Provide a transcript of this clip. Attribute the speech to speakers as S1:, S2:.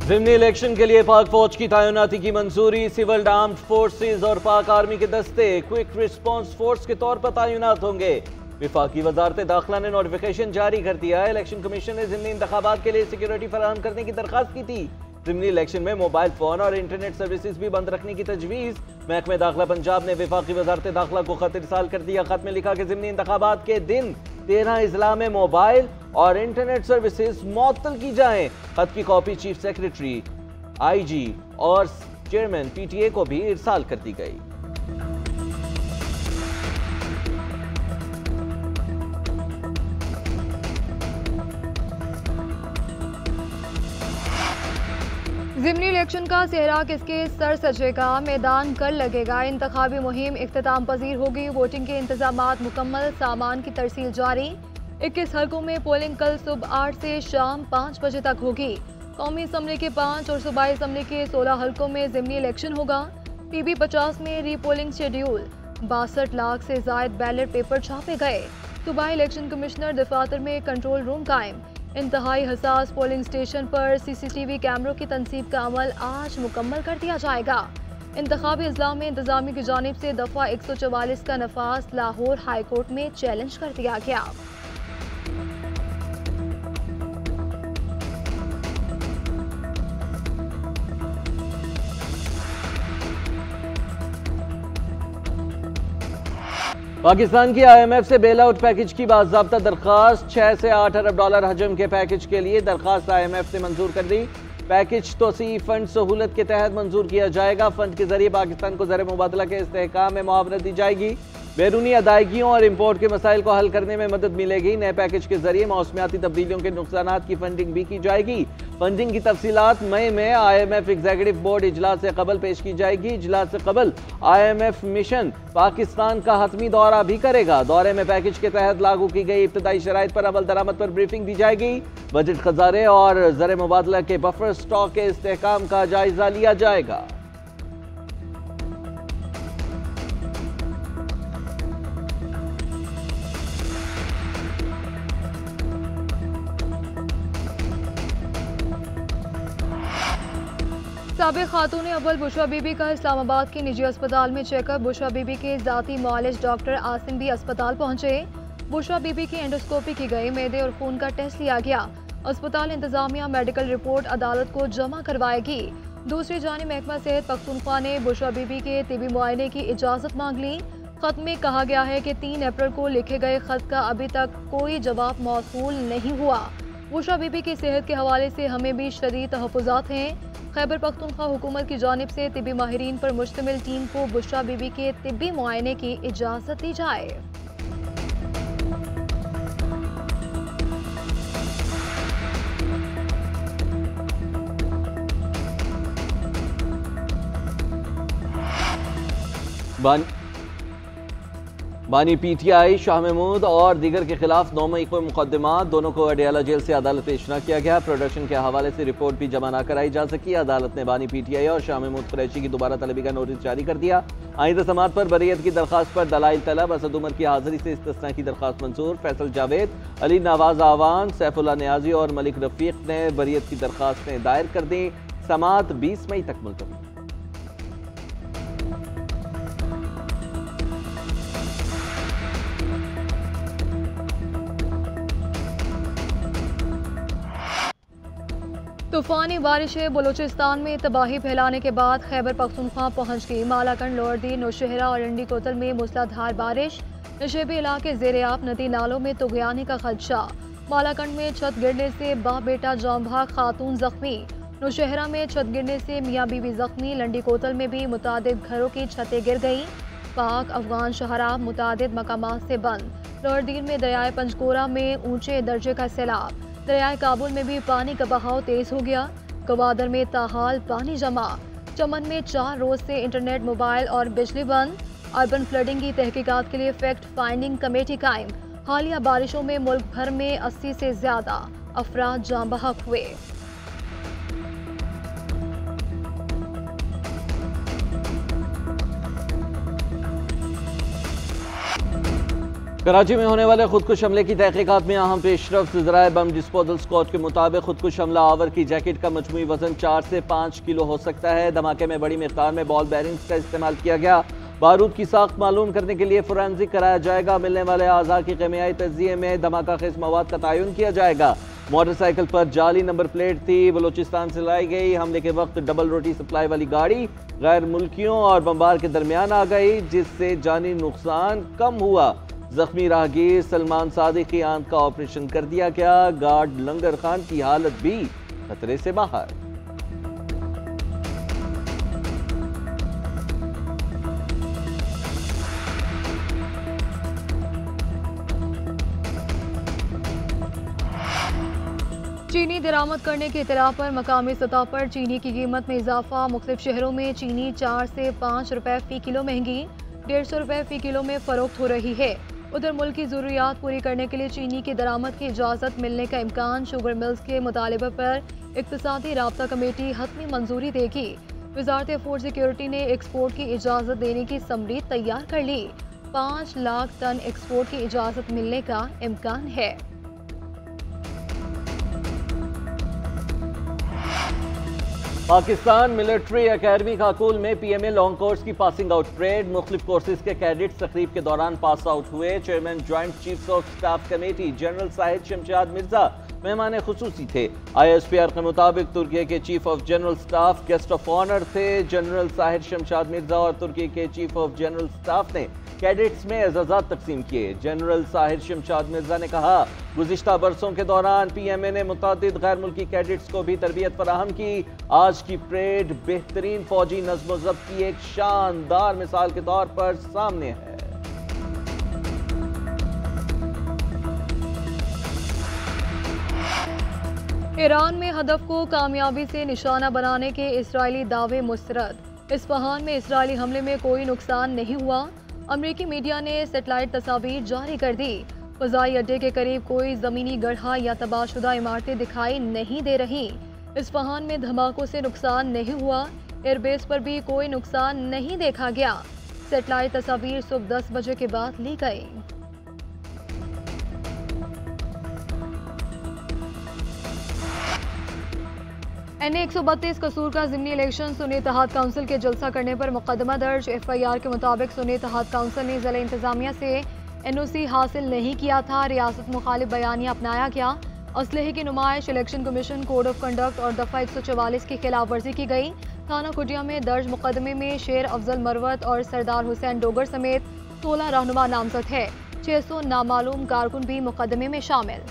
S1: ज़िमनी election के लिए पाक फौज की तैनाती की मंजूरी। सिविल आर्म्ड फोर्सेज और पाक आर्मी के दस्ते क्विक रिस्पांस फोर्स के तौर पर तैनात होंगे। विफाकी वजारत दाखिला ने नोटिफिकेशन जारी कर दिया है। इलेक्शन कमीशन ने ज़िमनी इंतखाबात के लिए सिक्योरिटी फराहम करने की दरखास्त की थी। ज़िमनी इलेक्शन में मोबाइल फोन और इंटरनेट सर्विसेज भी बंद रखने की तजवीज़। महकमे दाखिला पंजाब ने विफाकी वजारत दाखिला को खत इरसाल कर दिया। खत में लिखा कि ज़िमनी इंतखाबात के दिन 13 अजला में मोबाइल और इंटरनेट सर्विसेज मुअत्तल की जाएं। खत की कॉपी चीफ सेक्रेटरी, आईजी और चेयरमैन पीटीए को भी इरसाल कर दी गई।
S2: ज़िमनी इलेक्शन का सेहरा किसके सर सजेगा, मैदान कल लगेगा। इंतखाबी मुहिम इख्तिताम पजीर होगी। वोटिंग के इंतजामात मुकम्मल, सामान की तरसील जारी। 21 हलकों में पोलिंग कल सुबह 8 से शाम 5 बजे तक होगी। कौमी असम्बली के 5 और सूबाई असम्बली के 16 हलकों में ज़िमनी इलेक्शन होगा। PB 50 में रीपोलिंग शेड्यूल। 62 लाख से जायद बैलेट पेपर छापे गए। सूबाई इलेक्शन कमिश्नर दफातर में कंट्रोल रूम कायम। इंतहाई हसास पोलिंग स्टेशन पर CCTV कैमरों की तनसीब का अमल आज मुकम्मल कर दिया जाएगा। इंतखाबी अजला में इंतजामी की जानिब से दफ़ा 144 का नफाज लाहौर हाई कोर्ट में चैलेंज कर दिया गया।
S1: पाकिस्तान की IMF से बेल आउट पैकेज की बाज़ाब्ता दरख्वास्त। 6 से 8 अरब डॉलर हजम के पैकेज के लिए दरख्वास्त IMF ने मंजूर कर दी। पैकेज तोसी फंड सहूलत के तहत मंजूर किया जाएगा। फंड के जरिए पाकिस्तान को ज़र मुबादला के इस्तेहकाम में मुआवनत दी जाएगी। बैरूनी अदायगियों और इम्पोर्ट के मसाइल को हल करने में मदद मिलेगी। नए पैकेज के जरिए मौसमियाती तब्दीलियों के नुकसानात की फंडिंग भी की जाएगी। फंडिंग की तफसीलात मई में IMF एग्जीक्यूटिव बोर्ड इजलास से कबल पेश की जाएगी। इजलास से कबल IMF मिशन पाकिस्तान का हतमी दौरा भी करेगा। दौरे में पैकेज के तहत लागू की गई इब्तदाई शराइत पर अमल दरामद पर ब्रीफिंग दी जाएगी। बजट खजाने और ज़र मुबादला के बफर स्टॉक के इस्तेहकाम का जायजा लिया जाएगा।
S2: साबिक खातून अव्वल बुशरा बीबी का इस्लामाबाद के निजी अस्पताल में चेकअप। बुशरा बीबी के जाती मुआलिज डॉक्टर आसिम भी अस्पताल पहुंचे। बुशरा बीबी की एंडोस्कोपी की गई। मैदे और खून का टेस्ट लिया गया। अस्पताल इंतजामिया मेडिकल रिपोर्ट अदालत को जमा करवाएगी। दूसरी जानिब महकमा सेहत पख्तूनख्वा ने बुशरा बीबी के तिबी मुआयने की इजाजत मांग ली। खत में कहा गया है कि 3 अप्रैल को लिखे गए खत का अभी तक कोई जवाब मौसूल नहीं हुआ। बुशरा बीबी की सेहत के हवाले से हमें भी शदीद तहफ़्फ़ुज़ात हैं। खैबर पख्तूनख्वा हुकूमत की जानिब से तिब्बी माहिरीन पर मुश्तमिल टीम को बुशरा बीबी के तिब्बी मुआयने की इजाज़त दी जाए।
S1: बानी PTI शाह महमूद और दीगर के खिलाफ 9 मई को मुकदमा। दोनों को अडियाला जेल से अदालत पेश न किया गया। प्रोडक्शन के हवाले से रिपोर्ट भी जमा न कराई जा सकी। अदालत ने बानी PTI और शाह महमूद कुरैशी की दोबारा तलबी का नोटिस जारी कर दिया। आइंदा समात पर बरीयत की दरखास्त पर दलाइल तलब। असद उमर की हाजिरी से इस्तिस्ना की दरखास्त मंजूर। फैसल जावेद, अली नवाज आवान, सैफुल्लाह नियाजी और मलिक रफीक ने बरीयत की दरखास्तें दायर कर दी। समात 20 मई तक मुलतवी।
S2: तूफानी बारिशें बलूचिस्तान में तबाही फैलाने के बाद खैबर पख्तूनख्वा पहुंच गई। मालाकंड, लोअरदीन, नौशहरा और रंडी कोतल में मूसलाधार बारिश। नशेबी इलाके ज़ेर-ए-आब, नदी नालों में तुगयानी का खदशा। मालाकंड में छत गिरने से बाप बेटा जांबाग खातून जख्मी। नौशहरा में छत गिरने से मियाँ बीवी जख्मी। लंडी कोतल में भी मुतादिद घरों की छतें गिर गईं। पाक अफगान शहराब मुतादिद मकामात से बंद। लोअरदीन में दरियाए पंजकोरा में ऊंचे दर्जे का सैलाब। दरियाए काबुल में भी पानी का बहाव तेज हो गया। गवादर में ताहाल पानी जमा। चमन में 4 रोज से इंटरनेट, मोबाइल और बिजली बंद। अर्बन फ्लडिंग की तहकीकात के लिए फैक्ट फाइंडिंग कमेटी कायम। हालिया बारिशों में मुल्क भर में 80 से ज्यादा अफराद जाँ बहक हुए।
S1: कराची में होने वाले खुदकुश हमले की तहकीकात में अहम पेशरफ्त। ज़राए बम डिस्पोजल स्क्वाड के मुताबिक खुदकुश हमला आवर की जैकेट का मजमूई वजन 4 से 5 किलो हो सकता है। धमाके में बड़ी मिकदार में बॉल बैरिंग्स का इस्तेमाल किया गया। बारूद की साख्त मालूम करने के लिए फोरेंसिक कराया जाएगा। मिलने वाले आज़ा की कीमियाई तजिए में धमाका खेज मवाद का तयन किया जाएगा। मोटरसाइकिल पर जाली नंबर प्लेट थी, बलोचिस्तान से लाई गई। हमले के वक्त डबल रोटी सप्लाई वाली गाड़ी गैर मुल्कियों और बम्बार के दरमियान आ गई, जिससे जानी नुकसान कम हुआ। जख्मी राहगीर सलमान सादिक की आंत का ऑपरेशन कर दिया गया। गार्ड लंगर खान की हालत भी खतरे से बाहर।
S2: चीनी दरामद करने की इतला पर मकामी सतह पर चीनी की कीमत में इजाफा। मुख्तलिफ शहरों में चीनी 4 से 5 रुपए फी किलो महंगी 150 रुपए फी किलो में फरोख्त हो रही है। उधर मुल्क की जरूरियात पूरी करने के लिए चीनी की दरामद की इजाज़त मिलने का इम्कान। शुगर मिल्स के मुतालबे पर इक्तिसादी राब्ता कमेटी हतमी मंजूरी देगी। वजारत फूड सिक्योरिटी ने एक्सपोर्ट की इजाज़त देने की समरी तैयार कर ली। 5 लाख टन एक्सपोर्ट की इजाज़त मिलने का इम्कान है।
S1: पाकिस्तान मिलिट्री एकेडमी खाकुल में PMA लॉन्ग कोर्स की पासिंग आउट परेड। मुख्तलिफ कोर्सेज के कैडेट्स तकरीब के दौरान पास आउट हुए। Chairman joint chiefs of staff committee general Sahir Shamshad Mirza मेहमान खुसूसी थे। ISPR के मुताबिक तुर्की के chief of general staff guest of honour थे। जनरल साहिद शमशाद मिर्जा और तुर्की के चीफ ऑफ जनरल स्टाफ ने कैडेट्स में एजाज़ात तकसीम किए। जनरल साहिद शमशाद मिर्जा ने कहा, गुज़िश्ता बरसों के दौरान PMA ने मुतादिद गैर मुल्की कैडेट्स को भी तरबियत फराहम की। आज की परेड बेहतरीन फौजी नज़्म व ज़ब्त की एक शानदार मिसाल के तौर पर सामने है।
S2: ईरान में हदफ को कामयाबी से निशाना बनाने के इजरायली दावे मुस्तरद। इस्फहान में इजरायली हमले में कोई नुकसान नहीं हुआ। अमेरिकी मीडिया ने सेटेलाइट तस्वीर जारी कर दी। फ़ज़ाई अड्डे के करीब कोई ज़मीनी गढ़ा या तबाहशुदा इमारतें दिखाई नहीं दे रही। इस्फहान में धमाकों से नुकसान नहीं हुआ। एयरबेस पर भी कोई नुकसान नहीं देखा गया। सेटेलाइट तस्वीर सुबह 10 बजे के बाद ली गई। NA 132 कसूर का ज़िमनी इलेक्शन सुन्नी इत्तेहाद काउंसिल के जलसा करने पर मुकदमा दर्ज। FIR के मुताबिक सुन्नी इत्तेहाद काउंसिल ने ज़िला इंतजामिया से NOC हासिल नहीं किया था। रियासत मुखालिफ बयानिया अपनाया गया। असलहे की नुमाइश, election commission, code of conduct और दफ़ा 144 की खिलाफ वर्जी की गई। थाना कुटिया में दर्ज मुकदमे में शेर अफजल मरवत और सरदार हुसैन डोगर समेत 16 रहनुमा नामजद है। 600 नामालूम कारकुन भी मुकदमे में शामिल।